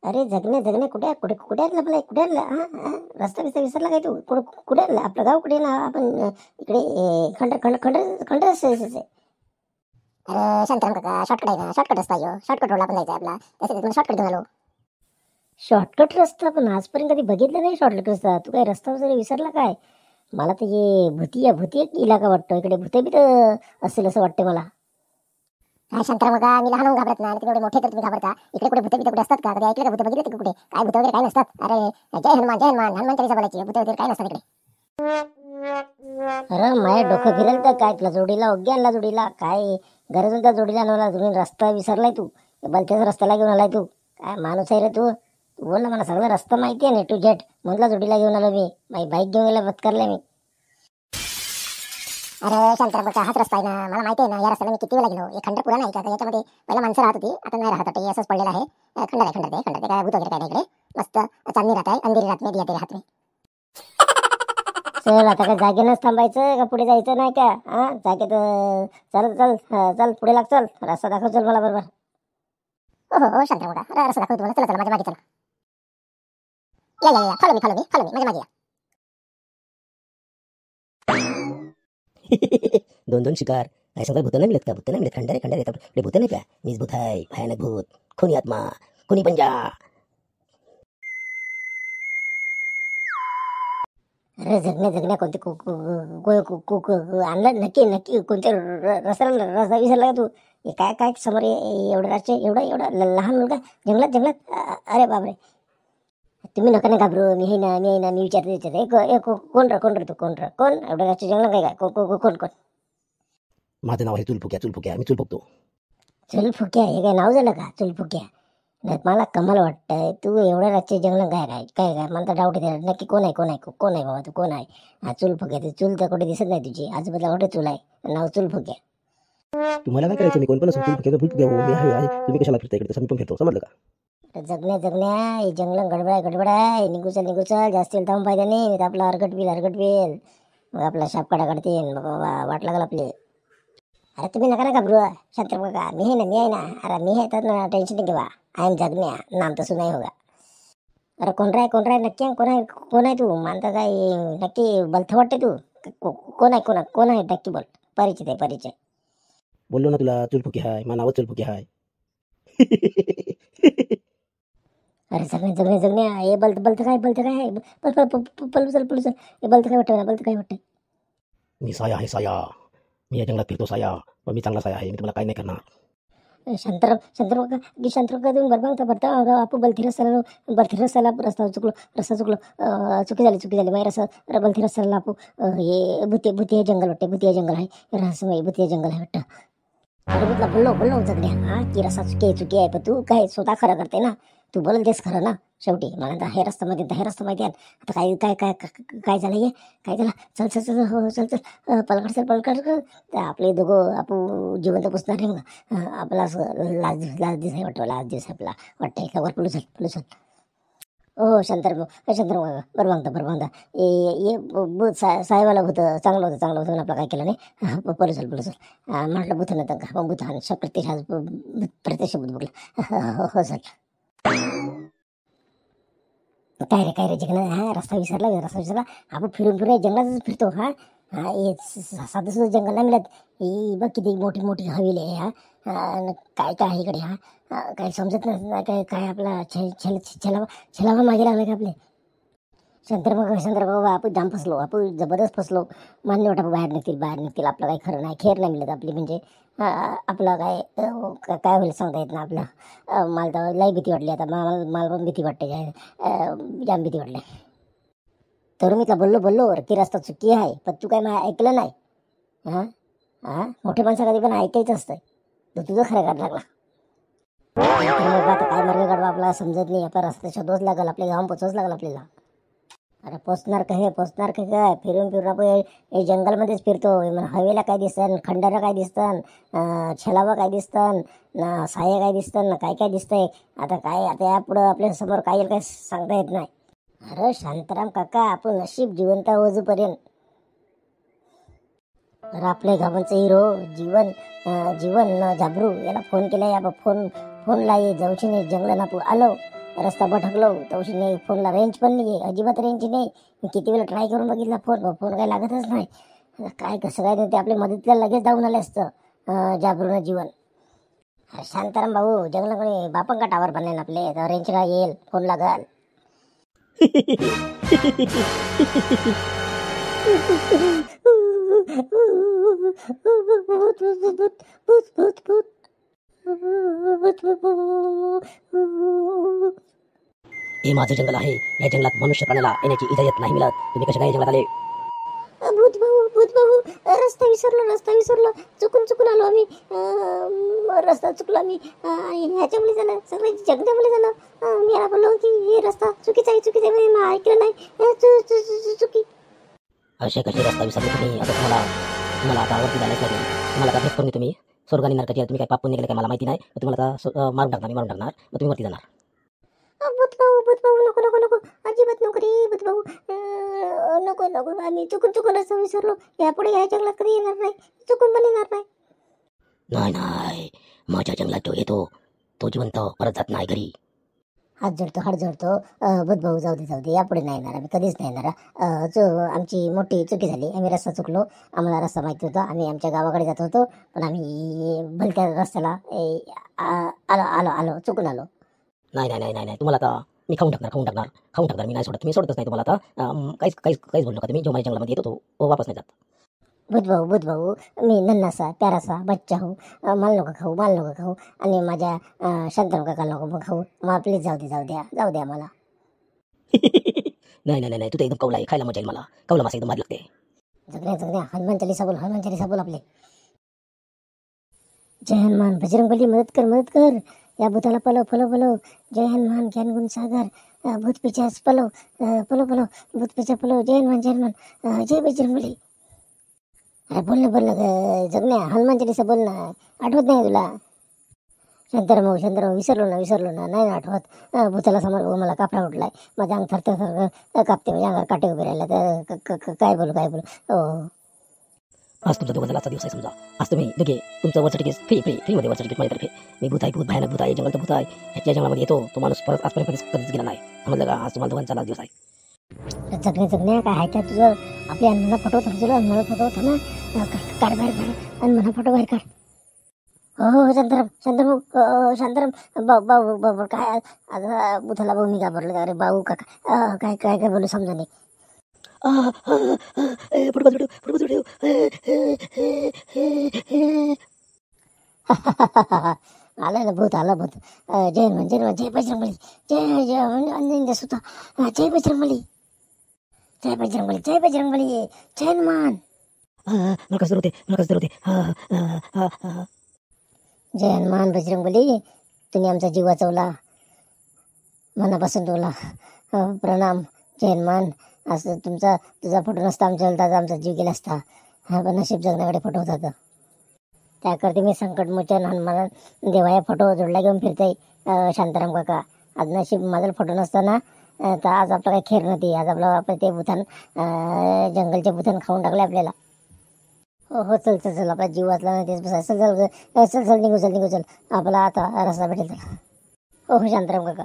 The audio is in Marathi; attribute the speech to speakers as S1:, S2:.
S1: अरे जगणे जगणे कुठे कुठे कुठे आणलं मला कुठे आणलं रस्ता बिस्ता विसरला काय तू कुठे आणलं आपलं गाव कुठे ना आपण इकडे खंड खंड खंड खंड रस्ते.
S2: अरे शांताराम काका शॉर्टकट आहे का? शॉर्टकट रस्ता आहे शॉर्टकट रोडला पण जायचं आपला. त्यासाठी शॉर्टकट घेऊन आलो.
S1: शॉर्टकट रस्ता पण आजपर्यंत कधी बघितलं नाही शॉर्टकट रस्ता. तू काय रस्ता वगैरे विसरला काय? मला तर हे भूती इलाका वाटतो. इकडे भूते बी तर असेल असं वाटतं मला.
S2: काय शांताराम काका मी लहान होऊन घाबरत नाही आणि एवढे मोठे तर तुम्ही घाबरता. इकडे कुठे भूत कुठे असतात का? कधी ऐकलं का भूत बघितलं का कुठे? काय भूत वगैरे काय नसतात. अरे जय हनुमान हनुमान चालीसा बोलायची. भूत वगैरे काय नसतात इकडे.
S1: अरे माझ्या डोकं फिरेल तर काय तुला जोडीला आणला जोडीला काय गरज होता जोडीला आणला तुम्ही रस्ता विसरलाय तू बलत्याच रस्त्याला घेऊन आलाय तू काय माणूस आहे रे तू बोल ना मला सगळं रस्ता माहिती आहे ना टू जेट म्हणला जोडीला घेऊन आलो मी माझी बाईक घेऊन गेला बत्कारलाय मी.
S2: अरे शांताराम काका हाच रस्ता आहे ना मला माहिती आहे ना. या रस्त्याला मी किती वेळा गेलो. हे खंड पुरा नाही का? याच्यामध्ये पहिला माणसं राहत होती आता नाही राहत. आता असंच पडलेलं आहे. खंड काय भूत वगैरे काय नाही इकडे. मस्त चांदणी राहत आहे अंधेरी राहत नाही दिया राहत नाही.
S1: चल आता काय जागेनंच थांबायचं का पुढे जायचं नाही का? जागेत चल चल चल पुढे लाग चल रस्ता दाखव चल मला बरोबर.
S2: हो शांताराम काका रस्ता दाखवतो तुम्हाला. चला चला माझ्या मागे चला. या फॉलो मी माझ्या मागे या.
S3: दोन दोन शिकार काय सगळं भूत नाही मिळत का? भूत नाही मिळत. खंडारे येतात भूत नाही का? मीच भूत आहे भयानक भूत खुनी आत्मा खुनी पंजा.
S1: अरे जगण्या कोणते आणलं नक्की कोणत्या रस्ता विसरला का तू? हे काय काय समोर एवढं राष्ट्र एवढा लहान मुलगा जंगलात अरे बापरे. तुम्ही नका घाबरू. मी आहे ना मी विचारते कोण रे तू कोण एवढं राष्ट्र जंगलात काय कोण
S3: माझं नाव आहे चुलफुक्या मी चुलफुकतो.
S1: चुलफुक्या हे काय नाव झालं का चुलफुक्या? नाही मला कमाल वाटतंय तू एवढ्या रात्री जंगलात काय मला तर डाऊट येते नक्की कोण आहे बाबा तू कोण आहे? हा चुलफुक्या ते चूल तर कुठे दिसत नाही तुझी आजूबाजूला कुठे चूल आहे नाव चुलफुक्या.
S3: तुम्हाला काय करायचं? मी कोण पण असो चुलफुक्या तुम्ही कशाला फिरता इकडे? तसं मी पण फिरतो समजलं का?
S1: जगण्या हे जंगल गडबड आहे निघू चल जास्त थांबून पाहिजे नाही तर आपला हरकट पेल मग आपला शाप काढतील बाबा वाट लागल आपले. अरे तुम्ही नका घाबरू शांताराम काका मी आहे ना अरे मी आहे तर टेन्शन नाही घेवा. आय एम जगण्या नाम तर सुनाई होगा. अरे कोण राय नक्की कोण आहे तू? मानता काय नक्की बलथ वाटते तू? कोण आहे नक्की बोल. परिचय
S3: बोललो ना तुला चुलफुक्या आहे. माझं नावच चुलफुक्या आहे.
S1: अरे जगण्या हे बलथ काय पलू चल हे बलथ काय वाटतं
S3: मी साया आहे साया. मी या जंगलात फिरतो साया पण मी चांगला साया आहे. मी तुम्हाला काय नाही करणार.
S1: शांताराम का तुम्ही बरता आपू बलथिरसाला रस्ता चुकलो चुकी झाली माझी रस्ता बलथिरसाला आपू हे भुतिया जंगल आहे रहस्यमय भुतिया जंगल आहे वाटतं. अरे म्हटलं बोललो जगण्या की रस्ता चुकी आहे पण तू काय स्वतः खरं करते ना तू बोलल तेच खरं ना शेवटी. मला हे रस्ता माहिती आहे आता काय झालं हे काय झालं चल पलकड आपले दोघं आपण जिवंत पुसणार नाही मग आपला असं लाज दिवस आहे वाटतं लाज दिवस आपला वाटतं एका वर पळू चल. हो शांताराम बरं मागता ये साहेबाला होतं चांगलं होतं आपलं काय केलं नाही पळू चल म्हटलं भूत नव्हतं का मग भूत प्रत्यक्ष भूत बघलं हो सर. काय रे जंगल रस्ता विसरला आपण फिरून जंगलातच फिरतो. हे साधं सुद्धा जंगल नाही मिळत. ही बघ किती मोठी हवेली आहे. काय आहे इकडे काही समजत नाही काय आपला छलावा मागे लागला का आपले? शंकर बाबा आपण जाम फसलो आपण जबरदस्त फसलो. मान्य वाटतं बाहेर निघतील आपलं काही खरं नाही खेर नाही मिळत आपली म्हणजे आपलं काय होईल सांगता येत ना आपलं. मला तर लई भीती वाटली आता मला पण भीती वाटते जाम भीती वाटली. तर मी बोललो की रस्ता चुकी आहे पण तू काय ऐकलं नाही. मोठे माणसं कधी पण ऐकायचं असतं तर तुझं खरं करायला लागला. आता काय मार्ग काढवा आपल्याला समजत नाही. आपला रस्ता शोधवच लागल आपल्या गावात पोचवच लागल आपल्याला. अरे पोचणार काय फिरून आपण हे जंगलमध्येच फिरतो. हवेला काय दिसतं खंडारा काय दिसतं छलावा काय दिसतं ना साया काय दिसतं ना काय दिसतंय. आता यापुढं आपल्या समोर काय येईल काय सांगता येत नाही. अरे शांताराम काका आपण नशीब जिवंत होजूपर्यंत तर आपल्या गावांचा हिरो जीवन न झाबरू याला फोन केला फोनला ये जाऊची नाही जंगलात आपण आलो रस्ता भटकलो तवशी नाही, फोनला रेंज पण नाही आहे, अजिबात रेंज नाही. मी किती वेळा ट्राय करून बघितला फोन काही लागतच नाही. काय कसं काय ते आपली मदतीला लगेच धावून आले असतं जागरूण जीवन. शांताराम भाऊ जंगला कोणी बापन का टावर बनले ना आपले, तर रेंज का येईल, फोन लागल.
S3: हे माझं जंगल आहे. या जंगलात मनुष्य प्राण्याला येण्याची इजाजत नाही मिळत. तुम्ही कशा काय जंगलात आले?
S1: भूत भाऊ रस्ता विसरलो, चुकून आलो आम्ही. रस्ता चुकला आम्ही. ह्याच्यामुळे झालं सगळं, जगण्यामुळे झालं. मी याला बोललो की हे रस्ता चुकीचा आहे मला ऐकलं नाही. चुकी
S3: असे कसे रस्ता विसरले तुम्ही? आता तुम्हाला आता वरती जायलाच लागेल. तुम्हाला आता भेट करून तुम्ही स्वर्ग आणि नरकाची तुम्ही काय पाप पुण्य केलं काय मला माहिती नाही. तुम्हाला आता मारून टाकणार. मग तुम्ही वरती जाणार.
S1: भूत भाऊ नको अजिबात नको रे भूत भाऊ. नको आम्ही चुकून रस्ता विसरलो. यापुढे या जंगलात कधी येणार नाही, चुकून पण येणार नाही.
S3: नाही, माझ्या जंगलात जो येतो तो जिवंत परत जात नाही घरी.
S1: हात जोडतो. भूत भाऊ जाऊ दे, यापुढे नाही येणार आम्ही, कधीच नाही येणार. आमची मोठी चुकी झाली, आम्ही रस्ता चुकलो. आम्हाला रस्ता माहिती होता, आम्ही आमच्या गावाकडे जात होतो, पण आम्ही भलत्या रस्त्याला आलो चुकून आलो.
S3: नाही, तुम्हाला आता मी खाऊन टाकणार. मी नाही सोडत, तुम्ही सोडतच नाही. तुम्हाला आता काहीच बोलू नका तुम्ही. जो माझ्या जंगलामध्ये येतो तो वापस नाही जात.
S1: भूत भाऊ मी नन्नासा प्यारासा बच्चा हूँ. माल नको खाऊ. आणि माझ्या शांताराम काकाला नको खाऊ. मला प्लीज जाऊ द्या मला.
S3: नाही, तू तर एकदम कौला आहे. खायला मजा येईल मला. कौला मासा एकदम भारी लागते.
S1: जगण्या हनुमान चालीसा बोल आपले. जय हनुमान बजरंगबली मदत कर. या भूताला पलव. जय हनुमान ज्ञान गुण सागर. भूत पिचास पलव. भूत पिचा पलव. जय हनुमान. जय बजरंगबली. अरे बोल ना जगण्या, हनुमान चालीसा बोल ना. आठवत नाही तुला? शांताराम विसरलो ना. नाही आठवत. भूताला समोर मला कापडा उठलाय. माझ्या अंग थर कापते. माझ्या अंगावर काटे उभे राहिला. तर काय बोलू हो.
S3: आज तुमचा दोघं जणांचा दिवस आहे समजा. आज तुम्ही दोघे तुमचं वरचं तिकीट फ्रीमध्ये वरचं तिकीट माझ्यातर्फे. मी भूत भयानक भूत आहे, जंगलचं भूत आहे. ह्याच्या जंगलामध्ये येतो तो माणूस परत आजपर्यंत कधीच गेला नाही. समजलं का? आज तुम्हाला दोघांचा लास्ट दिवस आहे.
S1: जगण्या काय आहे त्या तुझं? आपल्या अनमना फोटो होता ना, काढ बाहेर अनमना फोटो बाहेर काढ. हो शांताराम बाबू काय आता भूताला भाऊ मी घाबरलो. अरे भाऊ काका काय बोलू समजा नाही. आलं भूत. जय हनुमान जय बजरंगबली. जय सुता. जय बजरंगबली. जय हनुमान.
S3: मला कसं होते.
S1: जय हनुमान बजरंगबली. तुम्ही आमचा जीव वाचवला, मनापासून तुला प्रणाम. जय हनुमान. असं तुझा फोटो नसता आमचा जीव गेला असता. पण नशीब जगण्याकडे फोटो होता. त्याकरता मी संकटमोचन हनुमान देवाया फोटो जोडला घेऊन फिरते शांताराम काका. आज नशीब माझा फोटो नसताना तर आज आपलं काही खेर नव्हती. आज आपलं ते भूतान जंगलचे भूतान खाऊन टाकले आपल्याला. हो चल आपला जीव वाचला नाही तेच बसायचं. चल निघू चल. आपला आता रस्ता भेटेल. हो शांताराम काका.